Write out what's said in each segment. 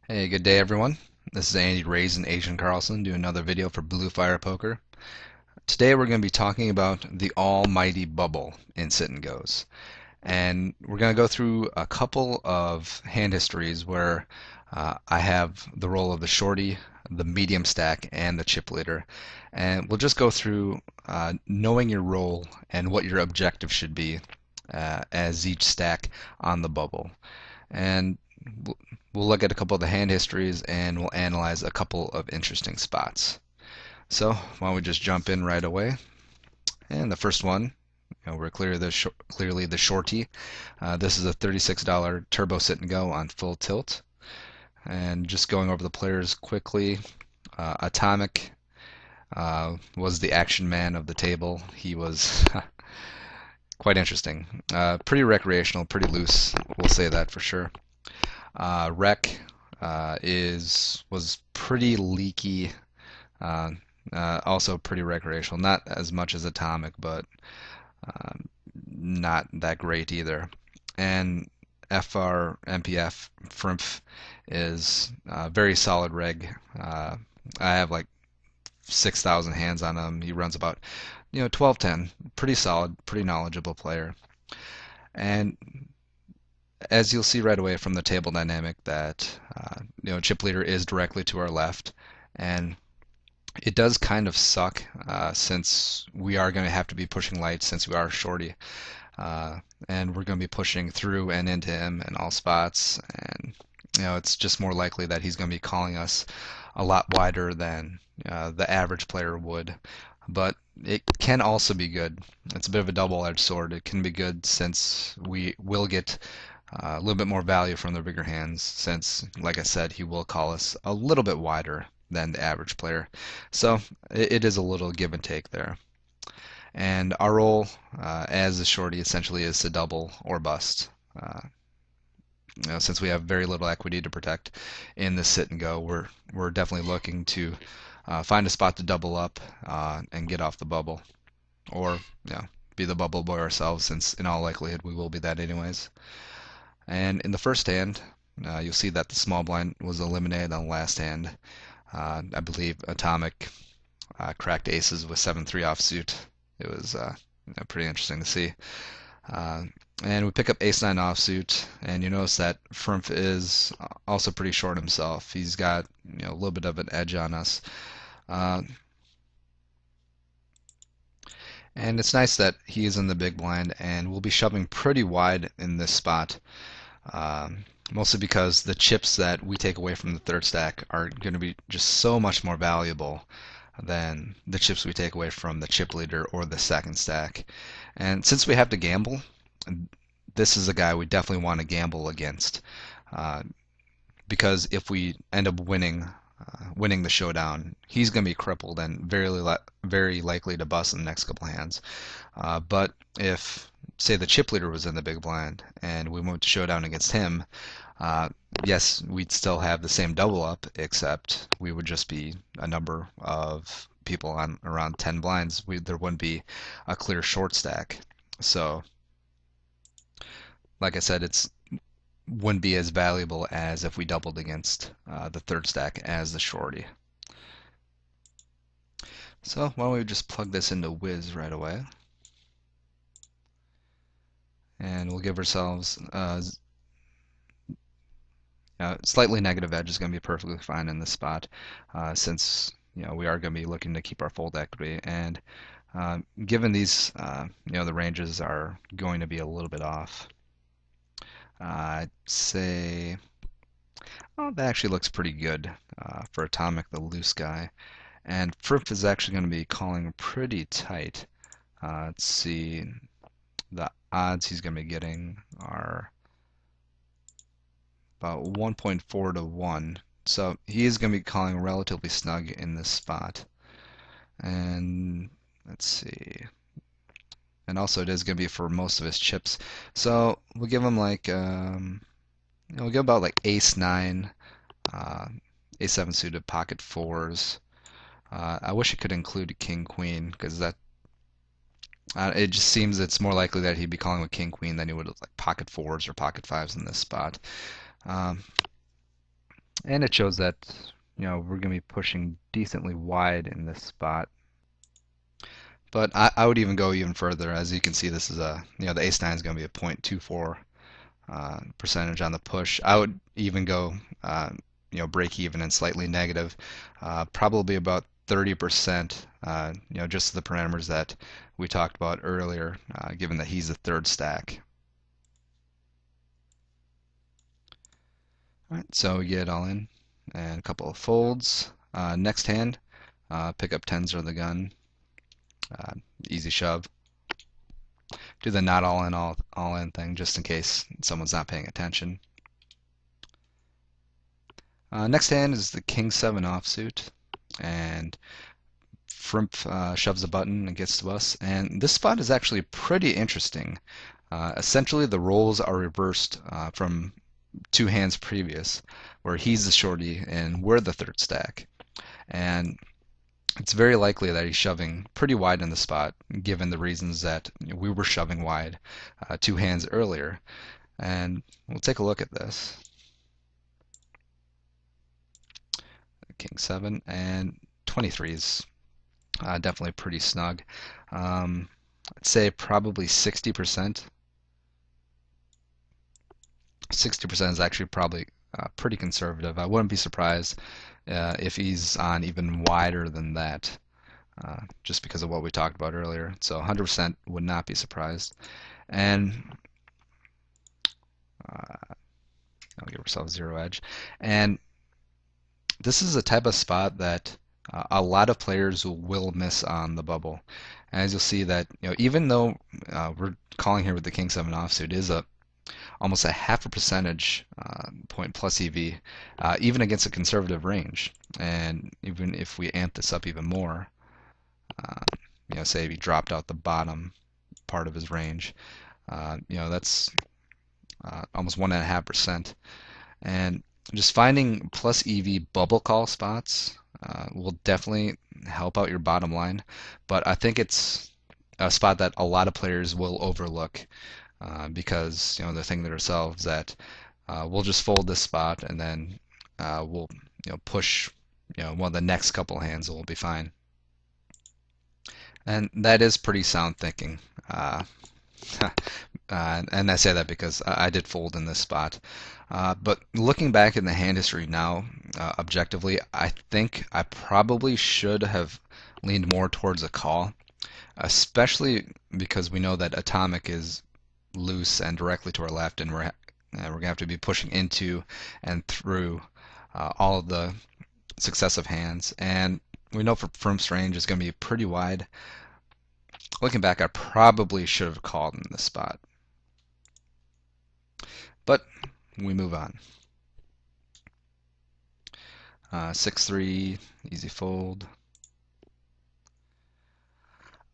Hey, good day everyone. This is Andy Rays and Asian Carlson doing another video for Blue Fire Poker. Today we're going to be talking about the almighty bubble in sit and goes. And we're going to go through a couple of hand histories where I have the role of the shorty, the medium stack, and the chip leader. And we'll just go through knowing your role and what your objective should be as each stack on the bubble. And we'll look at a couple of the hand histories and we'll analyze a couple of interesting spots. So why don't we just jump in right away? And the first one, we're clearly the shorty. This is a $36 turbo sit and go on full tilt. And just going over the players quickly, Atomic was the action man of the table. He was quite interesting. Pretty recreational, pretty loose. We'll say that for sure. Rec was pretty leaky, uh, also pretty recreational. Not as much as Atomic, but not that great either. And FR MPF Frimph is very solid reg. I have like 6,000 hands on him. He runs about 12-10. Pretty solid, pretty knowledgeable player. And as you'll see right away from the table dynamic that chip leader is directly to our left, and it does kind of suck since we are going to have to be pushing light since we are shorty, and we're going to be pushing through and into him in all spots, and it's just more likely that he's going to be calling us a lot wider than the average player would. But it can also be good. It's a bit of a double-edged sword. It can be good since we will get a little bit more value from the bigger hands since, like I said, he will call us a little bit wider than the average player. So it is a little give and take there. And our role as a shorty essentially is to double or bust. Since we have very little equity to protect in this sit and go, we're definitely looking to find a spot to double up and get off the bubble, or be the bubble boy ourselves, since in all likelihood we will be that anyways. And in the first hand, you'll see that the small blind was eliminated on the last hand. I believe Atomic cracked aces with 7-3 offsuit. It was pretty interesting to see. And we pick up ace-9 offsuit, and you notice that Frimph is also pretty short himself. He's got a little bit of an edge on us. And it's nice that he is in the big blind, and we'll be shoving pretty wide in this spot. Mostly because the chips that we take away from the third stack are going to be just so much more valuable than the chips we take away from the chip leader or the second stack. And since we have to gamble, this is a guy we definitely want to gamble against. Because if we end up winning the showdown, he's going to be crippled and very likely to bust in the next couple hands. But if, say, the chip leader was in the big blind and we went to showdown against him, yes, we'd still have the same double up, except we would just be a number of people on around 10 blinds. There wouldn't be a clear short stack. So, like I said, it's wouldn't be as valuable as if we doubled against the third stack as the shorty. So why don't we just plug this into Wiz right away. And we'll give ourselves slightly negative edge is going to be perfectly fine in this spot, since we are going to be looking to keep our fold equity. And given these, the ranges are going to be a little bit off. I'd say, oh, that actually looks pretty good for Atomic, the loose guy. And Fripp is actually going to be calling pretty tight. Let's see, the odds he's going to be getting are about 1.4 to 1. So he is going to be calling relatively snug in this spot. And let's see. And also it is going to be for most of his chips. So we'll give him like, we'll give about like ace-9, ace-7 suited pocket fours. I wish it could include king-queen, because that it just seems it's more likely that he'd be calling with king-queen than he would with like pocket fours or pocket fives in this spot. And it shows that we're going to be pushing decently wide in this spot. But I would even go even further. As you can see, this is the ace nine is going to be a 0.24 percentage on the push. I would even go break even and slightly negative, probably about 30%, just the parameters that we talked about earlier, given that he's the third stack. All right, so we get it all in, and a couple of folds. Next hand, pick up tens or the gun, easy shove. Do the not all in, all in thing, just in case someone's not paying attention. Next hand is the king seven offsuit, and Frimp shoves a button and gets to us. And this spot is actually pretty interesting. Essentially, the roles are reversed from two hands previous, where he's the shorty and we're the third stack. And it's very likely that he's shoving pretty wide in the spot, given the reasons that we were shoving wide two hands earlier. And we'll take a look at this. King 7 and 23 is definitely pretty snug. I'd say probably 60%. 60% is actually probably pretty conservative. I wouldn't be surprised if he's on even wider than that, just because of what we talked about earlier. So 100% would not be surprised. And I'll give ourselves zero edge. And this is a type of spot that a lot of players will miss on the bubble. And as you'll see that, even though we're calling here with the king seven offsuit, is almost a half a percentage point plus EV, even against a conservative range. And even if we amp this up even more, say if he dropped out the bottom part of his range, that's almost 1.5%. And just finding plus EV bubble call spots will definitely help out your bottom line, but I think it's a spot that a lot of players will overlook because they're thinking to themselves that we'll just fold this spot and then we'll push one of the next couple hands and we'll be fine. And that is pretty sound thinking. And I say that because I did fold in this spot. But looking back in the hand history now, objectively, I think I probably should have leaned more towards a call, especially because we know that Atomic is loose and directly to our left, and we're going to have to be pushing into and through all of the successive hands. And we know for Frimp's range is going to be pretty wide. Looking back, I probably should have called in this spot. But we move on. 6-3, easy fold.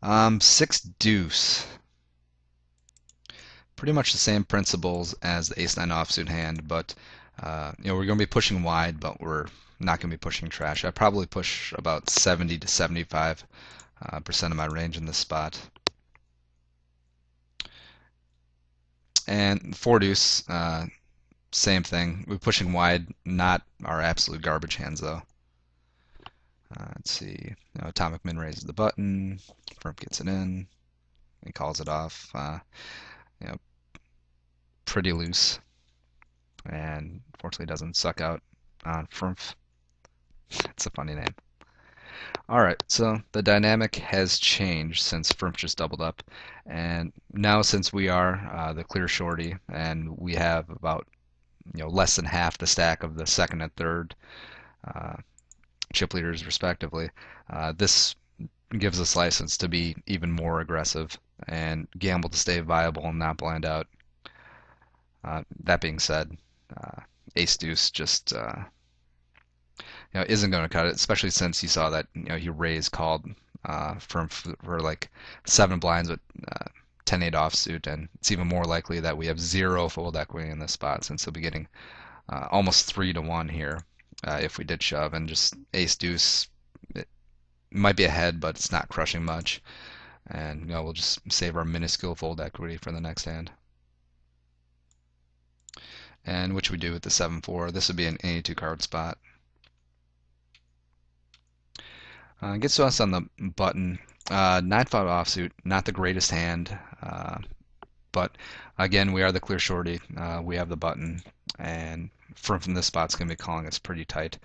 6 deuce. Pretty much the same principles as the ace nine offsuit hand, but we're going to be pushing wide, but we're not going to be pushing trash. I probably push about 70 to 75% of my range in this spot. And 4 deuce, same thing. We're pushing wide, not our absolute garbage hands though. Let's see. Atomic Min raises the button. Frimp gets it in. He calls it off. Pretty loose. And fortunately doesn't suck out on Frimp. It's a funny name. Alright, so the dynamic has changed since Frimp just doubled up. And now since we are the clear shorty and we have about less than half the stack of the second and third chip leaders respectively, this gives us license to be even more aggressive and gamble to stay viable and not blind out. That being said, ace deuce just isn't going to cut it, especially since you saw that he raised called for like 7 blinds with 10-8 offsuit, and it's even more likely that we have 0 fold equity in this spot since he'll be getting almost 3 to 1 here if we did shove, and just ace deuce it might be ahead, but it's not crushing much, and we'll just save our minuscule fold equity for the next hand. and which we do with the 7-4. This would be an any 2 card spot. Gets to us on the button. 9-5 offsuit, not the greatest hand, but again, we are the clear shorty. We have the button, and from this spot's going to be calling us pretty tight.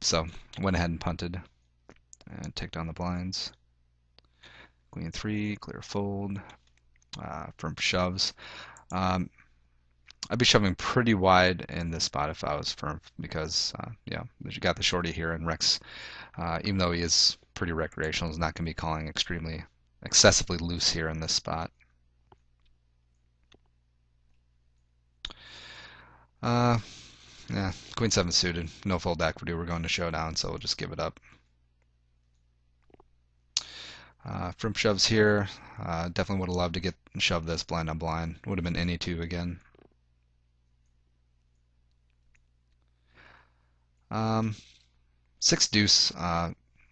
So went ahead and punted and ticked on the blinds. Queen 3, clear fold. From shoves. I'd be shoving pretty wide in this spot if I was firm because, yeah, you got the shorty here, and Rex, even though he is pretty recreational, is not going to be calling excessively loose here in this spot. Yeah, Queen 7 suited, no fold equity. We're going to showdown, so we'll just give it up. From shoves here, definitely would have loved to get shoved this blind on blind. Would have been any 2 again. 6 deuce.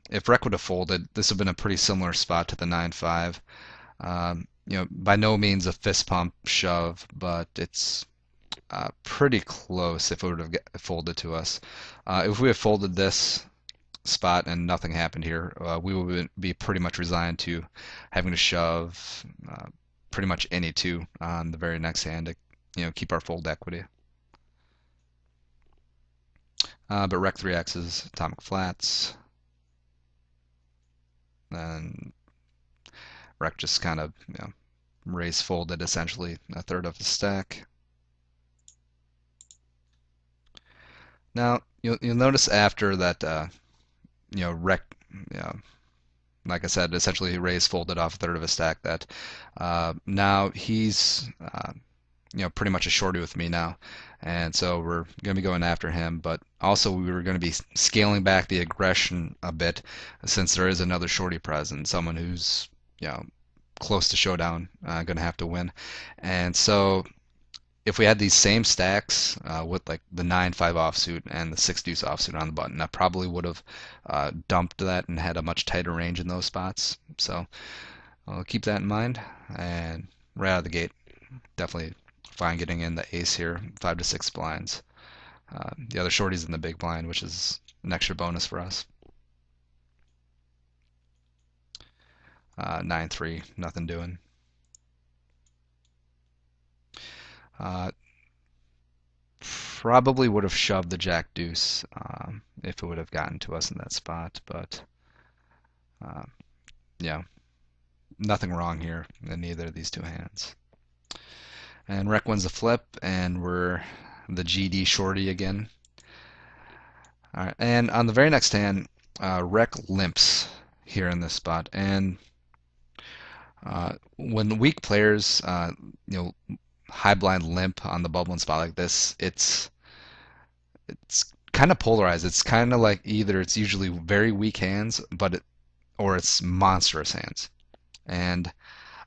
If Rec would have folded, this would have been a pretty similar spot to the 9-5. By no means a fist pump shove, but it's pretty close if it would have folded to us. If we had folded this spot and nothing happened here, we would be pretty much resigned to having to shove pretty much any 2 on the very next hand to keep our fold equity. But Rec 3X's atomic flats. And Rec just kind of raise folded essentially a third of the stack. Now you'll notice after that Rec, like I said, essentially he raised folded off a third of a stack. That now he's pretty much a shorty with me now, and so we're going to be going after him. But also we were going to be scaling back the aggression a bit, since there is another shorty present, someone who's close to showdown, going to have to win. And so if we had these same stacks with like the 9-5 offsuit and the 6 deuce offsuit on the button, I probably would have dumped that and had a much tighter range in those spots. So I'll keep that in mind. And right out of the gate, definitely fine getting in the ace here, 5 to 6 blinds. The other shorty's in the big blind, which is an extra bonus for us. 9-3, nothing doing. Probably would have shoved the jack deuce if it would have gotten to us in that spot, but yeah, nothing wrong here in either of these 2 hands. And Rec wins the flip, and we're the GD shorty again. All right, and on the very next hand, Rec limps here in this spot, and when weak players, high blind limp on the bubbling spot like this, it's kind of polarized. It's kind of like either it's usually very weak hands, or it's monstrous hands. And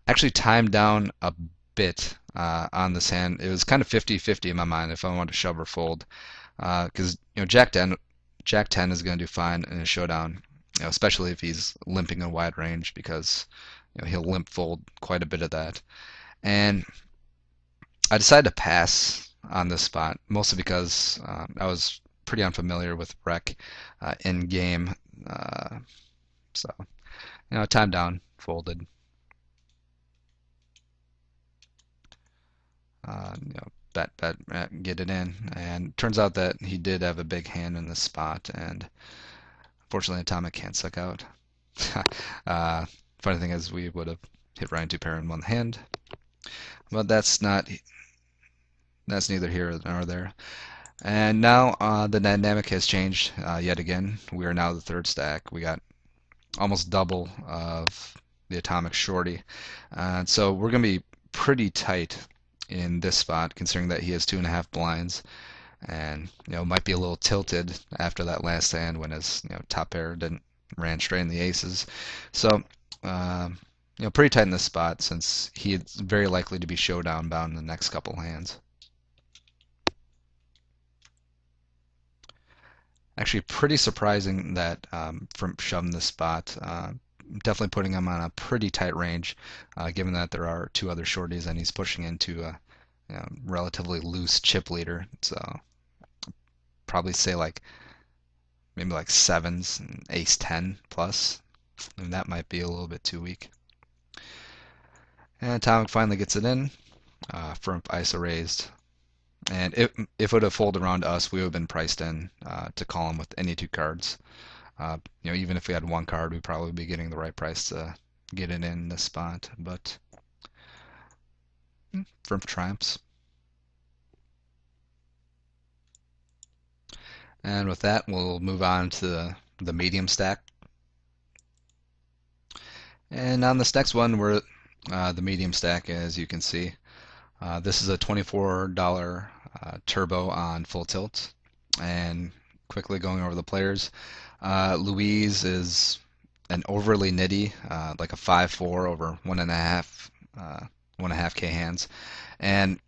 actually timed down a bit on this hand. It was kind of 50-50 in my mind if I wanted to shove or fold, because Jack 10 is going to do fine in a showdown, especially if he's limping a wide range, because he'll limp fold quite a bit of that. And I decided to pass on this spot, mostly because I was pretty unfamiliar with Rec in game. So, timed down, folded. Bet, get it in. And turns out that he did have a big hand in this spot, and fortunately Atomic can't suck out. Funny thing is, we would have hit Ryan 2 pair in one hand, but that's neither here nor there. And now the dynamic has changed yet again. We are now the 3rd stack. We got almost double of the Atomic shorty, and so we're going to be pretty tight in this spot, considering that he has 2.5 blinds, and might be a little tilted after that last hand when his top pair ran straight in the aces. So pretty tight in this spot, since he is very likely to be showdown bound in the next couple hands. Actually, pretty surprising that from shoving this spot, definitely putting him on a pretty tight range, given that there are 2 other shorties and he's pushing into relatively loose chip leader. It's probably say like maybe like sevens and ace 10 plus, and that might be a little bit too weak. And Atomic finally gets it in. Frump ISO raised. And if it would have folded around to us, we would have been priced in to call him with any two cards. Even if we had one card, we'd probably be getting the right price to get it in this spot. But Frump triumphs. And with that, we'll move on to the medium stack. And on this next one, we're the medium stack, as you can see. This is a $24 turbo on full tilt. And quickly going over the players, Louise is an overly nitty, like a 5-4 over 1.5K hands. And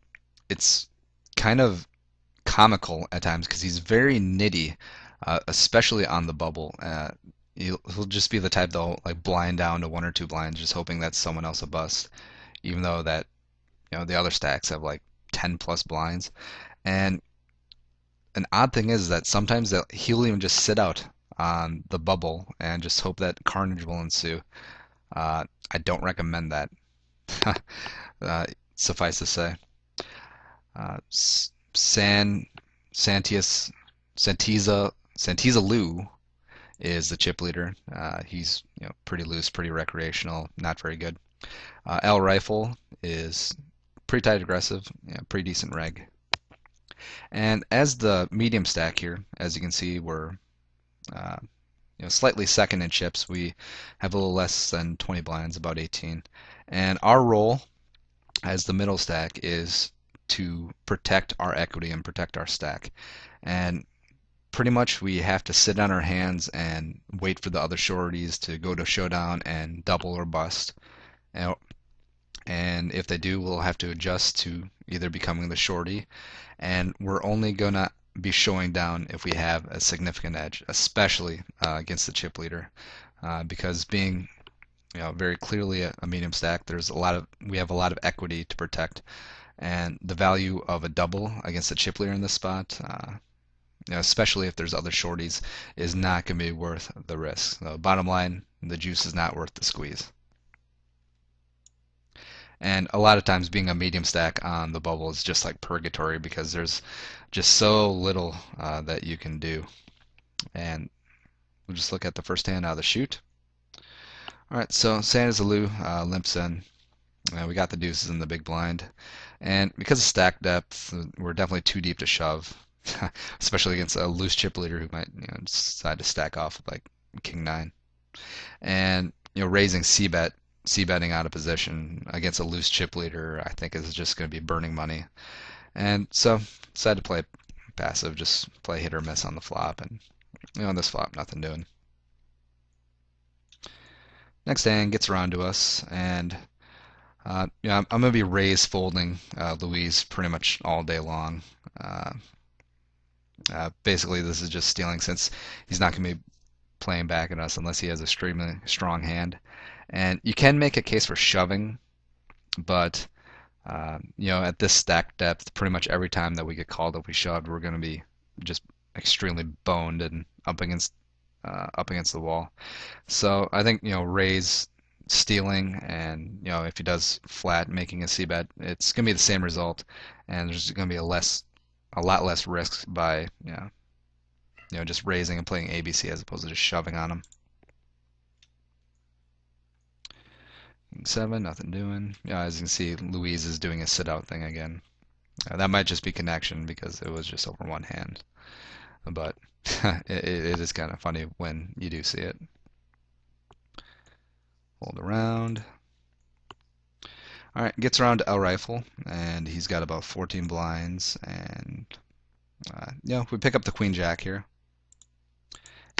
it's kind of comical at times because he's very nitty, especially on the bubble. He'll just be the type that'll like blind down to one or two blinds, just hoping that someone else will bust, even though that the other stacks have like 10 plus blinds. And an odd thing is that sometimes he'll even just sit out on the bubble and just hope that carnage will ensue. I don't recommend that. Suffice to say, San Santiza Lou is the chip leader. He's pretty loose, pretty recreational, not very good. L Rifle is pretty tight aggressive, pretty decent reg. And as the medium stack here, as you can see, we're uh, slightly second in chips. We have a little less than 20 blinds, about 18. And our role as the middle stack is to protect our equity and protect our stack. And pretty much we have to sit on our hands and wait for the other shorties to go to showdown and double or bust. And if they do, we'll have to adjust to either becoming the shorty, and we're only gonna be showing down if we have a significant edge, especially against the chip leader, because being very clearly a medium stack, we have a lot of equity to protect, and the value of a double against the chip leader in this spot, especially if there's other shorties, is not going to be worth the risk. So bottom line, the juice is not worth the squeeze. And a lot of times being a medium stack on the bubble is just like purgatory because there's just so little that you can do. And we'll just look at the first hand out of the chute. All right, so Santa's Lou limps in. We got the deuces in the big blind. And because of stack depth, we're definitely too deep to shove, especially against a loose chip leader who might decide to stack off with like king 9. And raising c-betting out of position against a loose chip leader, I think is just going to be burning money. And so decided to play passive, just play hit or miss on the flop, and on this flop, nothing doing. Next hand gets around to us, and I'm going to be raise folding Louise pretty much all day long. Basically, this is just stealing since he's not going to be playing back at us unless he has a extremely strong hand. And you can make a case for shoving, but at this stack depth, pretty much every time that we get called if we shoved, we're going to be just extremely boned and up against the wall. So I think raise stealing, and if he does flat making a c-bet, it's going to be the same result, and there's going to be a lot less risk by just raising and playing ABC as opposed to just shoving on him. King 7, nothing doing. As you can see, Louise is doing a sit-out thing again. That might just be connection because it was just over one hand. But it is kind of funny when you do see it. Hold around. All right, gets around to L Rifle, and he's got about 14 blinds. And, we pick up the Queen Jack here.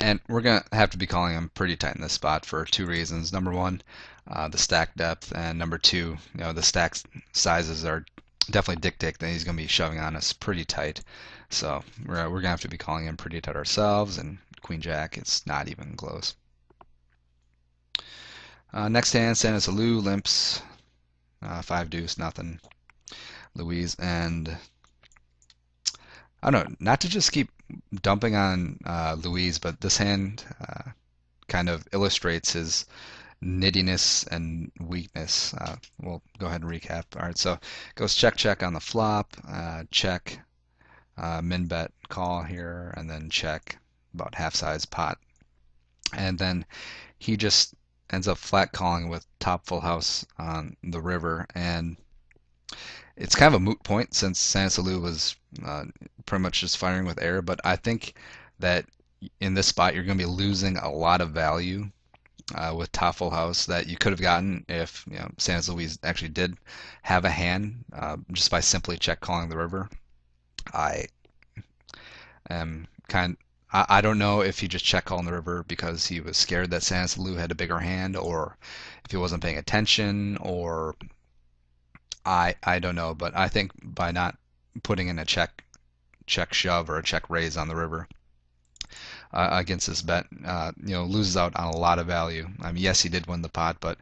And we're going to have to be calling him pretty tight in this spot for two reasons. Number one, the stack depth, and number two, the stack sizes are definitely dictate that he's going to be shoving on us pretty tight. So we're going to have to be calling him pretty tight ourselves, and Queen Jack, it's not even close. Next hand, Santa's Lou limps, 5 deuce, nothing. Louise, and I don't know, not to just keep dumping on Louise, but this hand kind of illustrates his nittiness and weakness. We'll go ahead and recap. All right, so goes check check on the flop, check min bet call here, and then check about half size pot, and then he just ends up flat calling with top full house on the river, and it's kind of a moot point since Sansalou was pretty much just firing with air. But I think that in this spot you're going to be losing a lot of value with top full house that you could have gotten if Sans Luis actually did have a hand just by simply check calling the river. I am kind. I don't know if he just check called the river because he was scared that Sans Lou had a bigger hand, or if he wasn't paying attention, or I don't know. But I think by not putting in a check shove or a check raise on the river against this bet, loses out on a lot of value. I mean, yes, he did win the pot, but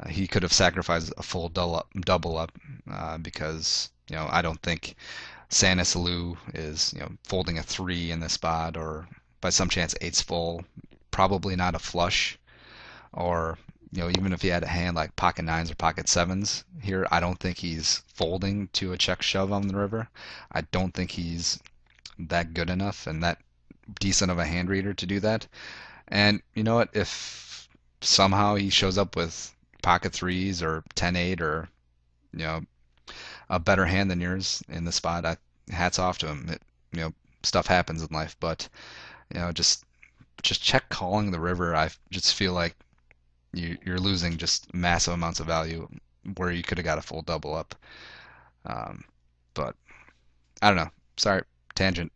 he could have sacrificed a full double up because I don't think Sanis Lou is folding a three in this spot, or by some chance eight's full, probably not a flush, or even if he had a hand like pocket nines or pocket sevens here, I don't think he's folding to a check shove on the river. I don't think he's that good enough and that decent of a hand reader to do that. And you know what? If somehow he shows up with pocket threes or 10-8 or a better hand than yours in the spot, hats off to him. Stuff happens in life, but just check calling the river. I just feel like you're losing just massive amounts of value where you could have got a full double up. But I don't know. Sorry, tangent.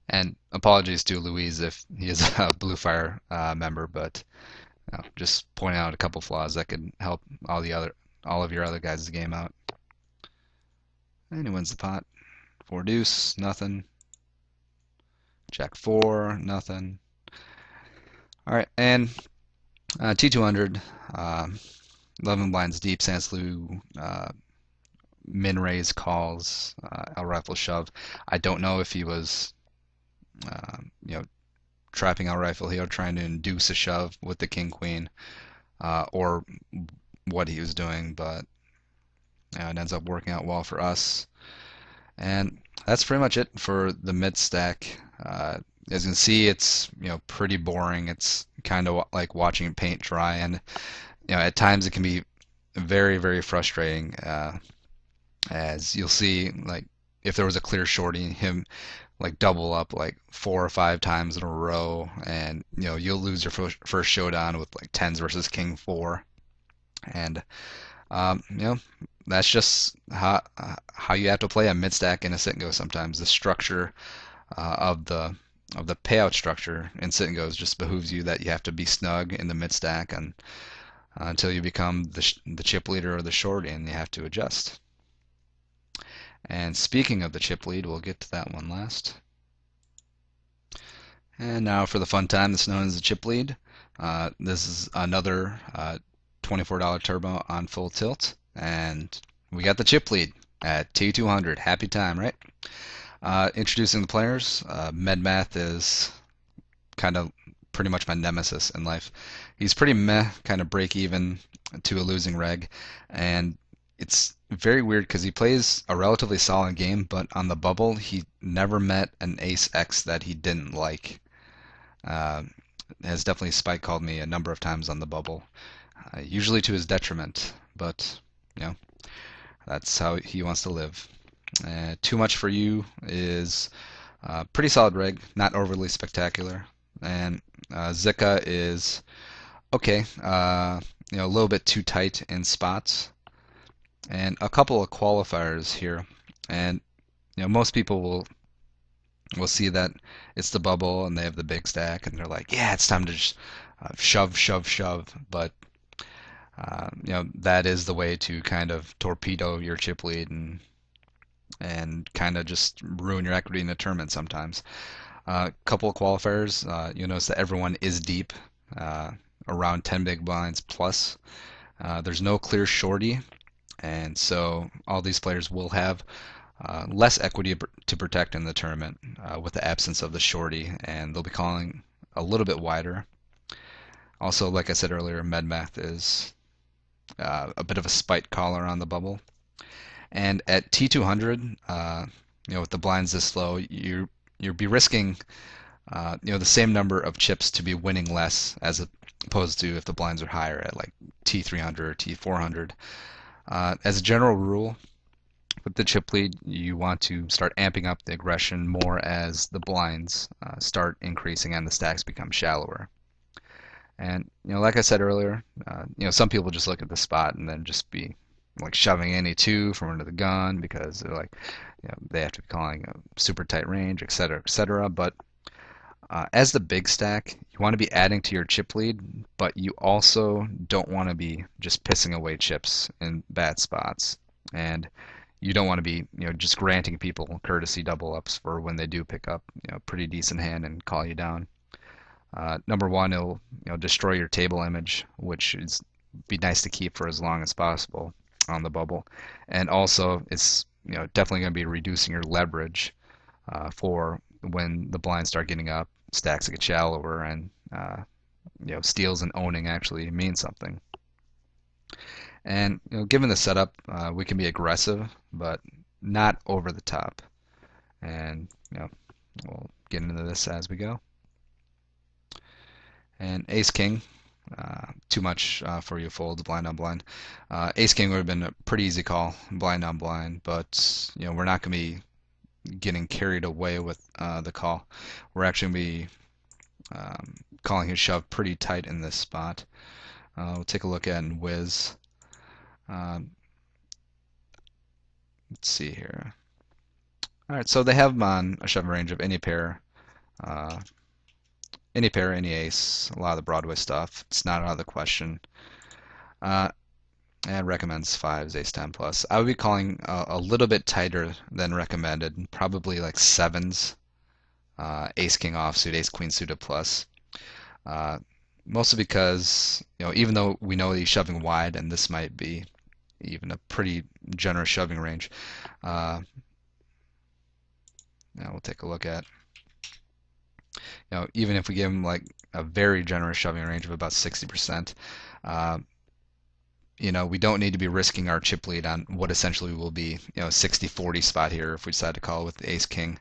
And apologies to Louise if he is a Blue Fire member, but just pointing out a couple flaws that could help all of your other guys' game out. And he wins the pot. Four deuce, nothing. Jack four, nothing. All right, and T200, 11 blinds deep. Sansalou min raise calls, L rifle shove. I don't know if he was trapping out rifle here, trying to induce a shove with the king queen, or what he was doing, but it ends up working out well for us. And that's pretty much it for the mid stack. As you can see, it's pretty boring. It's kind of like watching paint dry, and at times it can be very, very frustrating. As you'll see, like if there was a clear shorty, him like double up like 4 or 5 times in a row, and you'll lose your first showdown with like tens versus king four, and that's just how you have to play a mid stack in a sit and go. Sometimes the structure of the payout structure in sit and goes just behooves you that you have to be snug in the mid stack and until you become the chip leader or the shorty, and you have to adjust. And speaking of the chip lead, we'll get to that one last. And now for the fun time that's known as the chip lead. This is another $24 turbo on full tilt, and we got the chip lead at T200. Happy time, right? Introducing the players. Medmath is kind of pretty much my nemesis in life. He's pretty meh, kind of break even to a losing reg, and it's very weird because he plays a relatively solid game, but on the bubble he never met an ace X that he didn't like. Has definitely spike called me a number of times on the bubble, usually to his detriment, but that's how he wants to live. Too much for you is pretty solid reg, not overly spectacular, and Zika is okay, a little bit too tight in spots, and a couple of qualifiers here, and most people will see that it's the bubble and they have the big stack and they're like, yeah, it's time to just shove, shove, shove, but that is the way to kind of torpedo your chip lead and kind of just ruin your equity in the tournament sometimes. A couple of qualifiers, you'll notice that everyone is deep, around 10 big blinds plus. There's no clear shorty, and so all these players will have less equity to protect in the tournament with the absence of the shorty, and they'll be calling a little bit wider. Also, like I said earlier, Medmath is a bit of a spite caller on the bubble. And at T200, with the blinds this low, you'll be risking the same number of chips to be winning less as opposed to if the blinds are higher at like T300 or T400. As a general rule, with the chip lead, you want to start amping up the aggression more as the blinds start increasing and the stacks become shallower. And like I said earlier, some people just look at the spot and then just be like shoving any two from under the gun because they're like, they have to be calling a super tight range, etc., etc. But as the big stack, you want to be adding to your chip lead, but you also don't want to be just pissing away chips in bad spots. And you don't want to be, just granting people courtesy double ups for when they do pick up, pretty decent hand and call you down. Number one, it'll destroy your table image, which is be nice to keep for as long as possible on the bubble, and also it's definitely going to be reducing your leverage for when the blinds start getting up, stacks get shallower, and steals and owning actually mean something. And given the setup, we can be aggressive, but not over the top. And we'll get into this as we go. And Ace King, too much for you fold, blind on blind. Ace King would have been a pretty easy call, blind on blind, but we're not going to be getting carried away with the call. We're actually going to be calling his shove pretty tight in this spot. We'll take a look at in Wiz. Let's see here. All right, so they have him on a shove range of any pair, any ace, a lot of the Broadway stuff. It's not out of the question. And recommends fives, ace 10 plus. I would be calling a little bit tighter than recommended, probably like sevens, ace king offsuit, ace queen suited plus. Mostly because even though we know he's shoving wide, and this might be even a pretty generous shoving range. Now we'll take a look at. Even if we give him like a very generous shoving range of about 60%, we don't need to be risking our chip lead on what essentially will be 60-40 spot here if we decide to call with the ace king.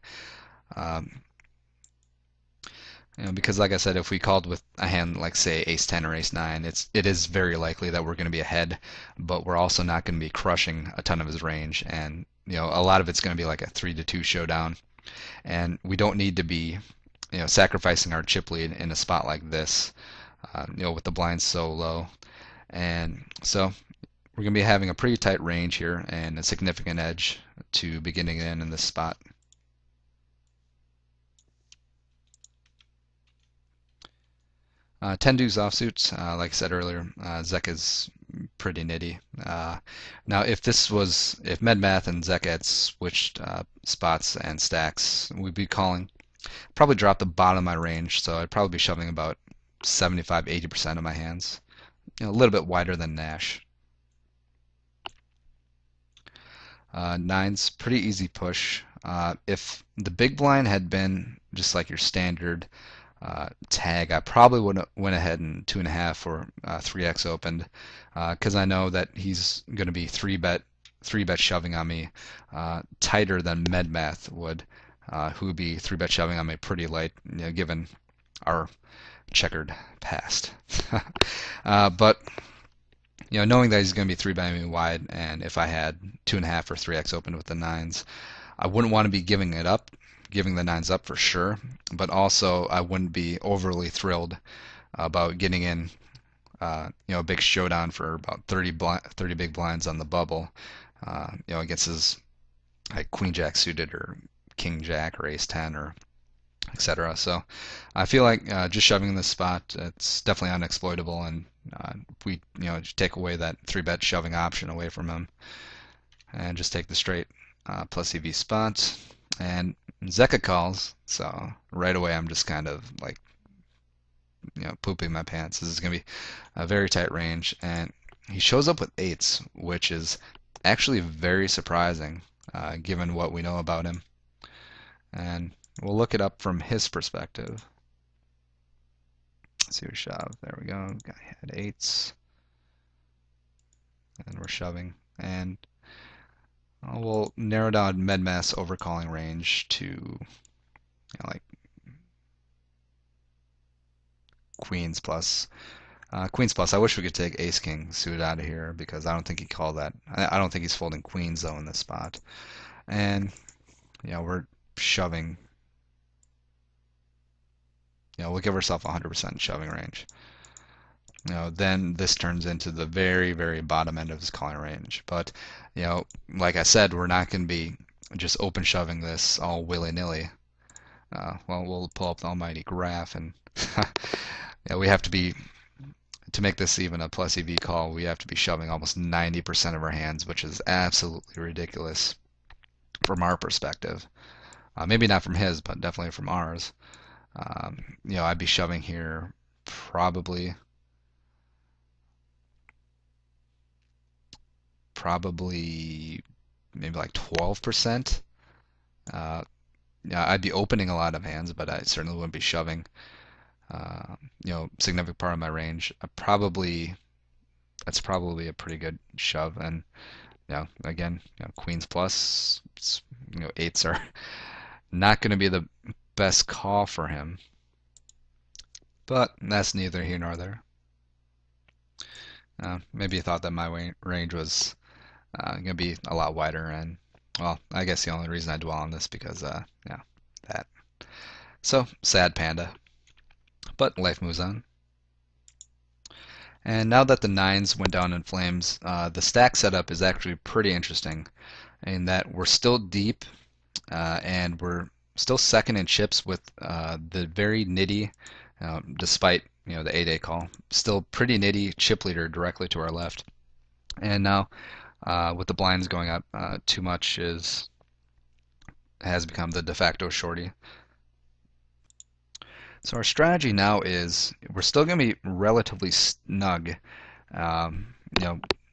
Because like I said, if we called with a hand like say ace 10 or ace 9, it is very likely that we're going to be ahead, but we're also not going to be crushing a ton of his range, and a lot of it's going to be like a 3-2 showdown, and we don't need to be sacrificing our chip lead in a spot like this, with the blinds so low. And so we're going to be having a pretty tight range here and a significant edge to be getting in this spot. Ten deuce offsuits, like I said earlier, Zek is pretty nitty. Now, if Medmath and Zek had switched spots and stacks, we'd be calling. Probably drop the bottom of my range, so I'd probably be shoving about 75-80% of my hands. A little bit wider than Nash. Nines, pretty easy push. If the big blind had been just like your standard tag, I probably would have went ahead and 2.5 or 3x opened, because I know that he's going to be 3-bet shoving on me tighter than Medmath would, who would be 3-bet shoving on me pretty light, given our checkered past. But knowing that he's going to be 3-betting me wide, and if I had 2.5 or 3x opened with the nines, I wouldn't want to be giving the nines up for sure, but also I wouldn't be overly thrilled about getting in a big showdown for about 30 big blinds on the bubble, against his like queen jack suited or king jack or ace 10 or etc. So I feel like just shoving in this spot, it's definitely unexploitable, and we take away that 3-bet shoving option away from him and just take the straight plus EV spot. And Zeka calls, so right away I'm just kind of like pooping my pants. This is going to be a very tight range, and he shows up with eights, which is actually very surprising, given what we know about him. And we'll look it up from his perspective. Let's see what shove. There we go. Got had eights, and we're shoving. And we'll narrow down med mass overcalling range to like queens plus. Queens plus. I wish we could take ace king suited out of here because I don't think he called that. I don't think he's folding queens though in this spot. And we're shoving. We'll give ourselves 100% shoving range. Then this turns into the very, very bottom end of his calling range. But, like I said, we're not going to be just open shoving this all willy-nilly. Well, we'll pull up the almighty graph, and we have to be, to make this even a plus EV call, we have to be shoving almost 90% of our hands, which is absolutely ridiculous from our perspective. Maybe not from his, but definitely from ours. I'd be shoving here probably maybe like 12%. I'd be opening a lot of hands, but I certainly wouldn't be shoving. Significant part of my range. That's probably a pretty good shove. And again, queens plus, eights are not going to be the best call for him. But that's neither here nor there. Maybe you thought that my range was going to be a lot wider, and well, I guess the only reason I dwell on this because that. So sad panda, but life moves on. And now that the nines went down in flames, the stack setup is actually pretty interesting in that we're still deep and we're still second in chips with the very nitty, despite the 8-8 call, still pretty nitty chip leader directly to our left. And now with the blinds going up, too much has become the de facto shorty. So our strategy now is we're still going to be relatively snug,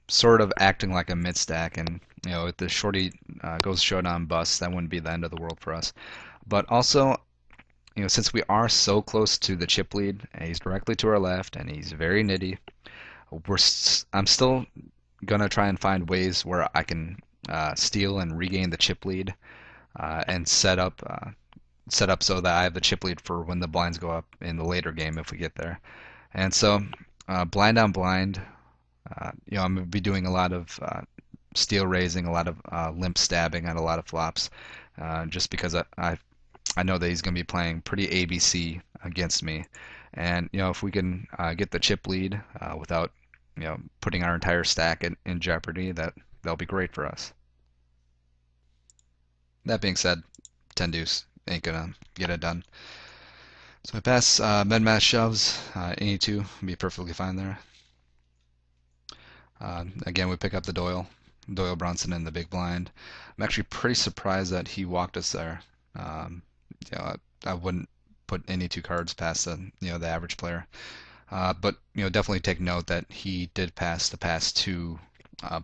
sort of acting like a mid stack, and if the shorty goes showdown bust, that wouldn't be the end of the world for us. But also, since we are so close to the chip lead, and he's directly to our left, and he's very nitty, I'm still gonna try and find ways where I can steal and regain the chip lead and set up so that I have the chip lead for when the blinds go up in the later game if we get there. And so blind on blind, I'm gonna be doing a lot of steal raising, a lot of limp stabbing on a lot of flops, just because I know that he's gonna be playing pretty ABC against me. And if we can get the chip lead without putting our entire stack in jeopardy, that'll be great for us. That being said, 10 deuce ain't gonna get it done. So I pass med mass shoves, any two be perfectly fine there. Again, we pick up the Doyle Brunson in the big blind. I'm actually pretty surprised that he walked us there. I wouldn't put any two cards past the average player. But definitely take note that he did pass the past two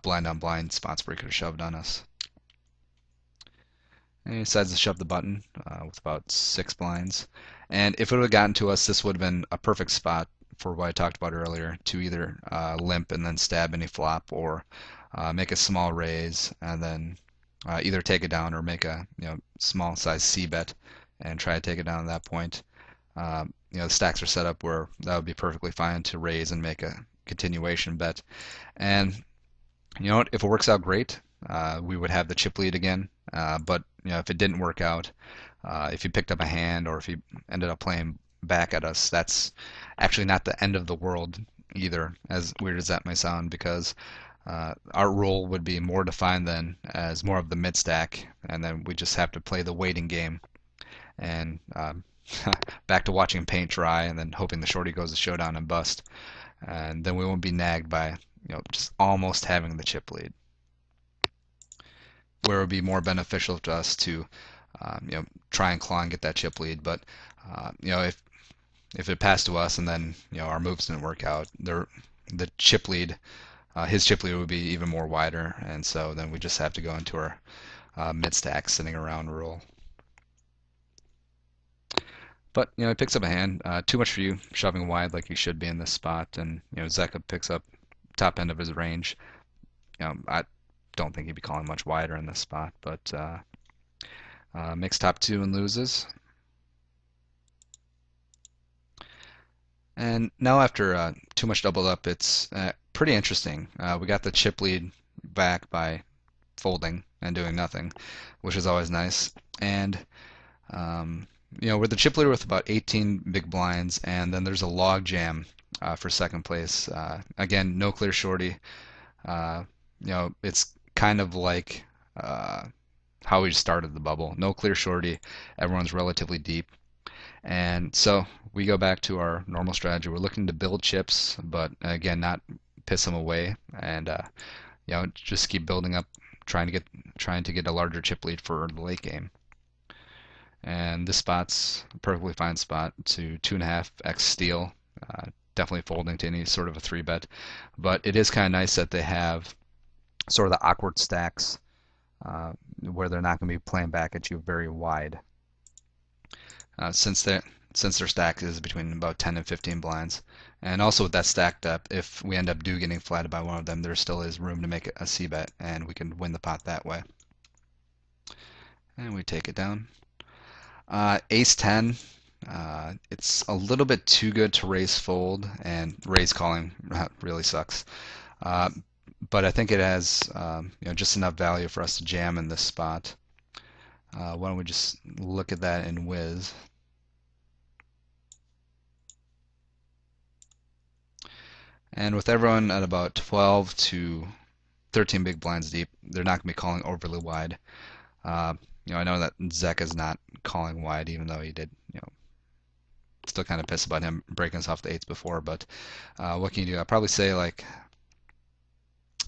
blind on blind spots where he could have shoved on us. And he decides to shove the button with about 6 blinds. And if it would have gotten to us, this would have been a perfect spot for what I talked about earlier, to either limp and then stab any flop, or make a small raise and then either take it down or make a small size C bet and try to take it down at that point. The stacks are set up where that would be perfectly fine to raise and make a continuation bet. And what, if it works out great, we would have the chip lead again. But if it didn't work out, if he picked up a hand or if he ended up playing back at us, that's actually not the end of the world either, as weird as that may sound, because our role would be more defined then as more of the mid stack, and then we just have to play the waiting game. And back to watching paint dry and then hoping the shorty goes to showdown and bust. And then we won't be nagged by just almost having the chip lead. Where it would be more beneficial to us to try and claw and get that chip lead. But if it passed to us and then our moves didn't work out, the chip lead his chip leader would be even more wider, and so then we just have to go into our mid-stack sitting around rule. But he picks up a hand. Too much for you, shoving wide like you should be in this spot, and Zeka picks up top end of his range. I don't think he'd be calling much wider in this spot, but makes top two and loses. And now after too much doubled up, it's pretty interesting. We got the chip lead back by folding and doing nothing, which is always nice. And we're the chip leader with about 18 big blinds, and then there's a log jam for second place. Again, no clear shorty. It's kind of like how we started the bubble. No clear shorty. Everyone's relatively deep. And so we go back to our normal strategy. We're looking to build chips, but again, not piss them away, and just keep building up, trying to get a larger chip lead for the late game. And this spot's a perfectly fine spot to 2.5x steal. Definitely folding to any sort of a 3-bet, but it is kind of nice that they have sort of the awkward stacks where they're not going to be playing back at you very wide. Since their stack is between about 10 and 15 blinds, and also with that stacked up, if we end up getting flatted by one of them, there still is room to make a c-bet, and we can win the pot that way. And we take it down. Ace 10. It's a little bit too good to raise fold, and raise calling really sucks. But I think it has just enough value for us to jam in this spot. Why don't we just look at that in Wiz? And with everyone at about 12 to 13 big blinds deep, they're not going to be calling overly wide. I know that Zek is not calling wide, even though he did, still kind of pissed about him breaking us off the 8s before. But what can you do? I'd probably say like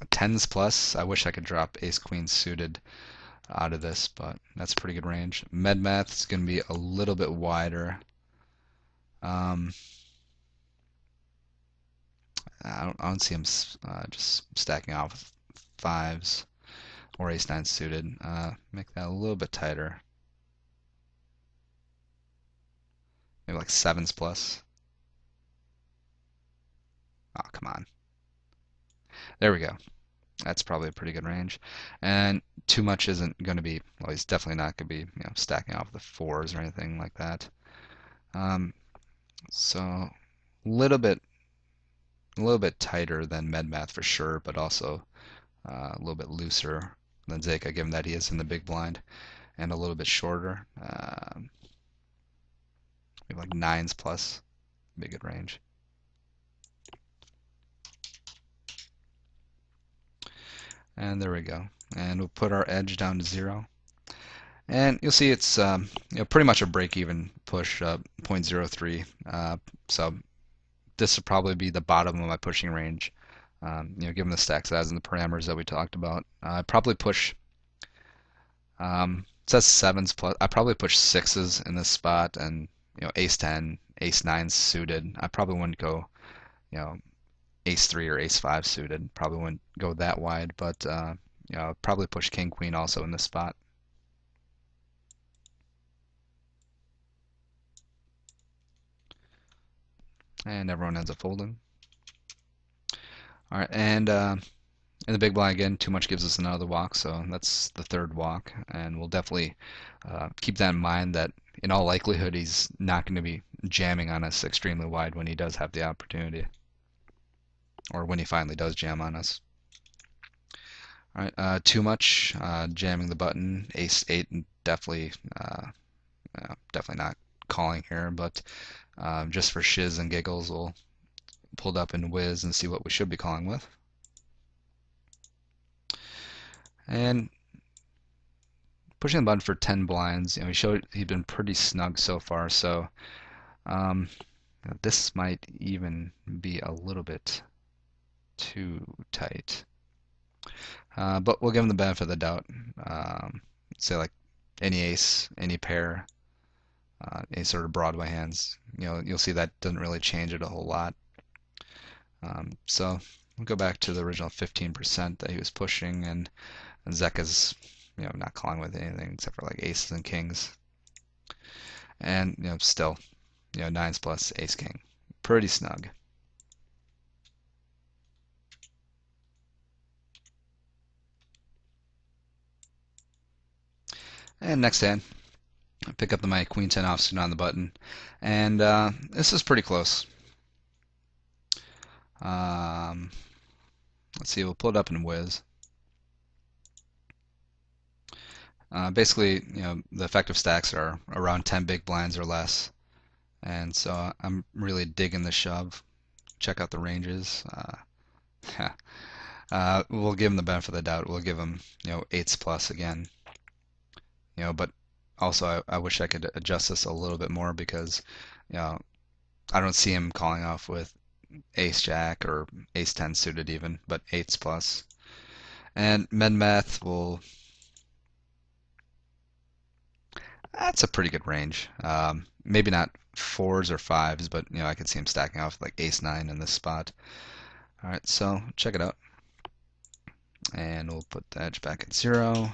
10s plus. I wish I could drop ace queen suited out of this, but that's a pretty good range. Med math is going to be a little bit wider. I don't see him just stacking off with 5s or ace 9 suited. Make that a little bit tighter. Maybe like 7s plus. Oh, come on. There we go. That's probably a pretty good range. And too much isn't going to be, well, he's definitely not going to be stacking off the 4s or anything like that. So a little bit tighter than MedMath for sure, but also a little bit looser than Zeka, given that he is in the big blind, and a little bit shorter. Maybe like 9s plus, be a good range. And there we go. And we'll put our edge down to 0. And you'll see it's pretty much a break-even push, 0.03. So this would probably be the bottom of my pushing range, given the stack size and the parameters that we talked about. I'd probably push, it says 7s plus, I'd probably push 6s in this spot, and ace 10, ace 9 suited. I probably wouldn't go, ace 3 or ace 5 suited. Probably wouldn't go that wide, but I'd probably push king queen also in this spot. And everyone ends up folding. All right, and in the big blind again, too much gives us another walk, so that's the third walk, and we'll definitely keep that in mind that in all likelihood he's not going to be jamming on us extremely wide when he does have the opportunity, or when he finally does jam on us. All right, too much jamming the button, ace 8, definitely not calling here, but just for shiz and giggles, we'll pull it up in Wiz and see what we should be calling with. And pushing the button for 10 blinds, he showed he'd been pretty snug so far, so this might even be a little bit too tight. But we'll give him the benefit of the doubt. Say like any ace, any pair, any sort of Broadway hands. You'll see that doesn't really change it a whole lot. So we'll go back to the original 15% that he was pushing, and Zeka's, not calling with anything except for like aces and kings, and still, nines plus ace king, pretty snug. And next hand, I pick up my queen 10 offsuit on the button, and this is pretty close. Um, let's see, we'll pull it up in Wiz. Basically, the effective stacks are around 10 big blinds or less, and so I'm really digging the shove. Check out the ranges. We'll give him the benefit of the doubt. We'll give him, eights plus again. But also I wish I could adjust this a little bit more because, I don't see him calling off with ace jack or ace 10 suited even, but eights plus. And med-math will, that's a pretty good range. Maybe not fours or fives, but I could see him stacking off like ace 9 in this spot. All right, so check it out. And we'll put the edge back at 0.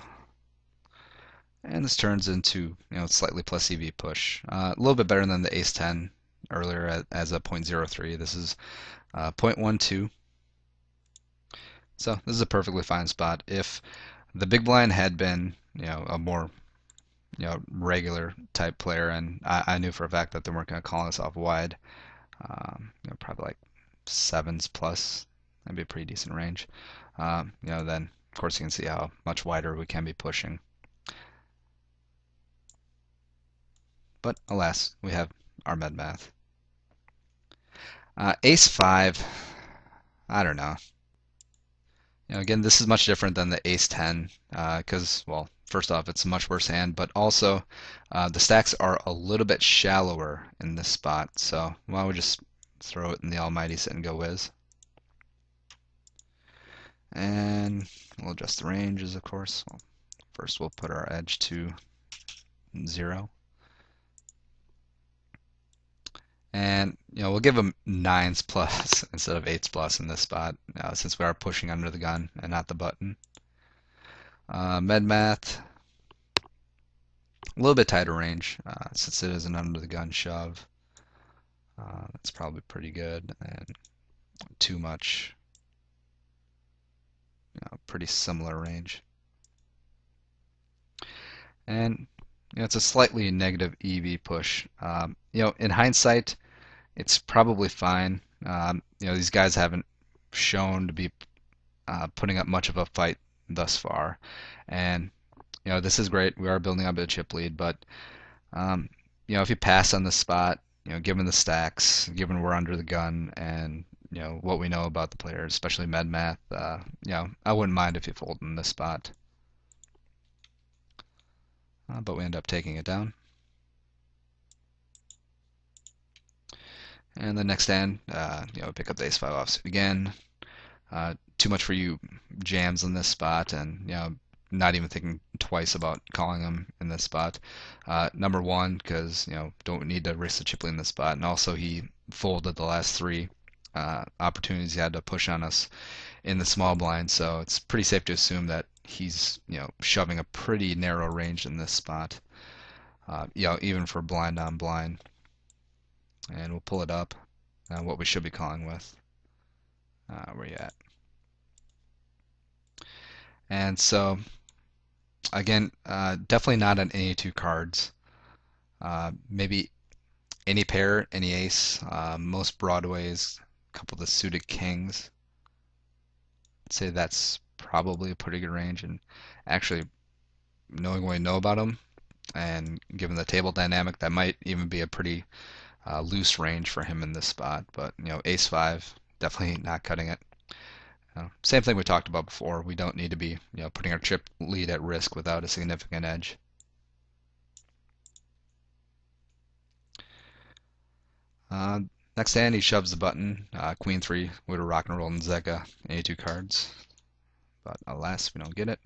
And this turns into, slightly plus EV push. A little bit better than the ace 10 earlier as a 0.03. This is 0.12. So this is a perfectly fine spot. If the big blind had been, a more, regular type player, and I knew for a fact that they weren't going to call us off wide, probably like sevens plus, that'd be a pretty decent range. Then of course you can see how much wider we can be pushing. But alas, we have our med-math. Ace 5, I don't know. Again, this is much different than the ace 10 because, well, first off, it's a much worse hand, but also the stacks are a little bit shallower in this spot. So why don't we just throw it in the almighty sit and go whiz. And we'll adjust the ranges, of course. Well, first, we'll put our edge to 0. And we'll give them nines plus instead of eights plus in this spot, since we are pushing under the gun and not the button. Med-math, a little bit tighter range since it is an under the gun shove. That's probably pretty good, and too much, pretty similar range. And it's a slightly negative EV push. In hindsight, it's probably fine. These guys haven't shown to be putting up much of a fight thus far, and this is great. We are building up a chip lead, but if you pass on the spot, given the stacks, given we're under the gun, and what we know about the players, especially med-math, I wouldn't mind if you fold in this spot. But we end up taking it down. And the next hand, pick up the ace 5 offsuit again. Too much for you jams in this spot, and not even thinking twice about calling them in this spot. Number one, because don't need to risk the chip lead in this spot, and also he folded the last 3 opportunities he had to push on us in the small blind, so it's pretty safe to assume that he's shoving a pretty narrow range in this spot. Even for blind on blind. And we'll pull it up. What we should be calling with. Where you at? And so, again, definitely not on any 2 cards. Maybe any pair, any ace. Most broadways, a couple of the suited kings. I'd say that's probably a pretty good range. And actually, knowing what we know about them, and given the table dynamic, that might even be a pretty loose range for him in this spot. But ace 5, definitely not cutting it. Same thing we talked about before. We don't need to be putting our chip lead at risk without a significant edge. Next hand, he shoves the button. Queen 3 would have rock and rolled in Zeka, any 2 cards. But alas, we don't get it.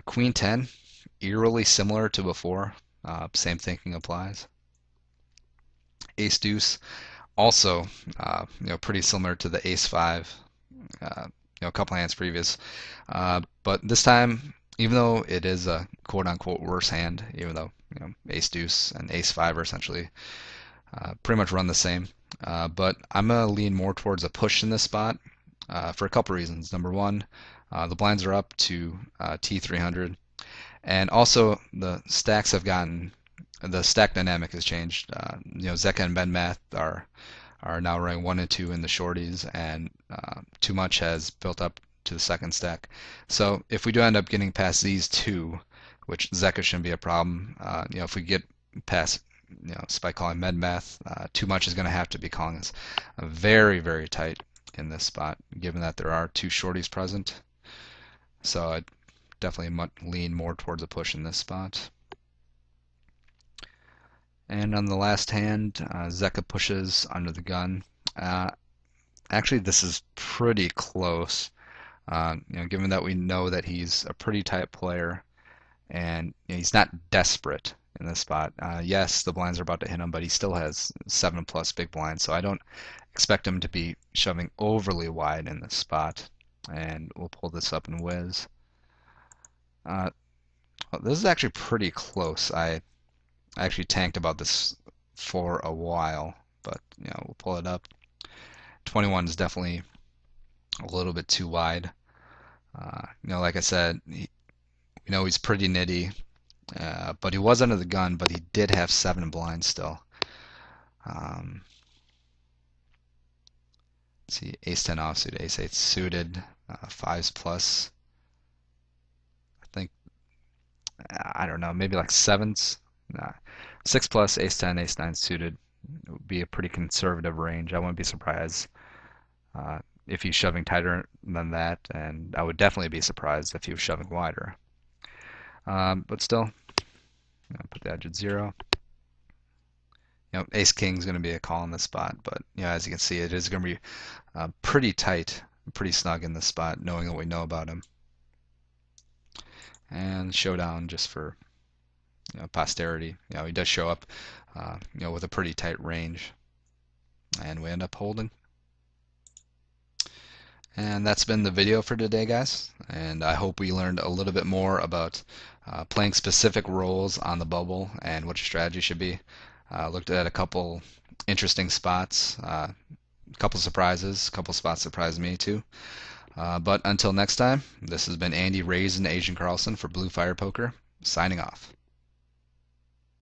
Queen 10, eerily similar to before. Same thinking applies. Ace deuce, also pretty similar to the ace 5 a couple hands previous. But this time, even though it is a quote-unquote worse hand, even though Ace Deuce and Ace Five are essentially pretty much run the same, but I'm gonna lean more towards a push in this spot for a couple reasons. Number one, the blinds are up to T300, and also the stack dynamic has changed. Zeka and Benmath are now running 1 and 2 in the shorties, and too much has built up to the second stack. So if we do end up getting past these two, which Zeka shouldn't be a problem, if we get past Spike calling Medmath, too much is going to have to be calling us very, very tight in this spot, given that there are two shorties present. So I'd definitely lean more towards a push in this spot. And on the last hand, Zeka pushes under the gun. Actually, this is pretty close. Given that we know that he's a pretty tight player, and he's not desperate in this spot. Yes, the blinds are about to hit him, but he still has 7+ big blinds, so I don't expect him to be shoving overly wide in this spot. And we'll pull this up in Wiz. This is actually pretty close. I actually tanked about this for a while, but we'll pull it up. 21 is definitely a little bit too wide. Like I said, we know he's pretty nitty, but he was under the gun, but he did have 7 blinds still. Let's see, Ace 10 offsuit, Ace 8 suited, 5s plus. I think, I don't know, maybe like 7s. Nah. 6+, Ace 10, Ace 9 suited would be a pretty conservative range. I wouldn't be surprised if he's shoving tighter than that, and I would definitely be surprised if he was shoving wider. But still, put the edge at 0. Ace King is going to be a call in this spot, but as you can see, it is going to be pretty tight, pretty snug in this spot, knowing what we know about him. And showdown just for posterity. He does show up, with a pretty tight range, and we end up holding. And that's been the video for today, guys. And I hope we learned a little bit more about playing specific roles on the bubble and what your strategy should be. Looked at a couple interesting spots, a couple surprises, a couple spots surprised me too. But until next time, this has been Andy Raised and Asian Carlson for Blue Fire Poker, signing off.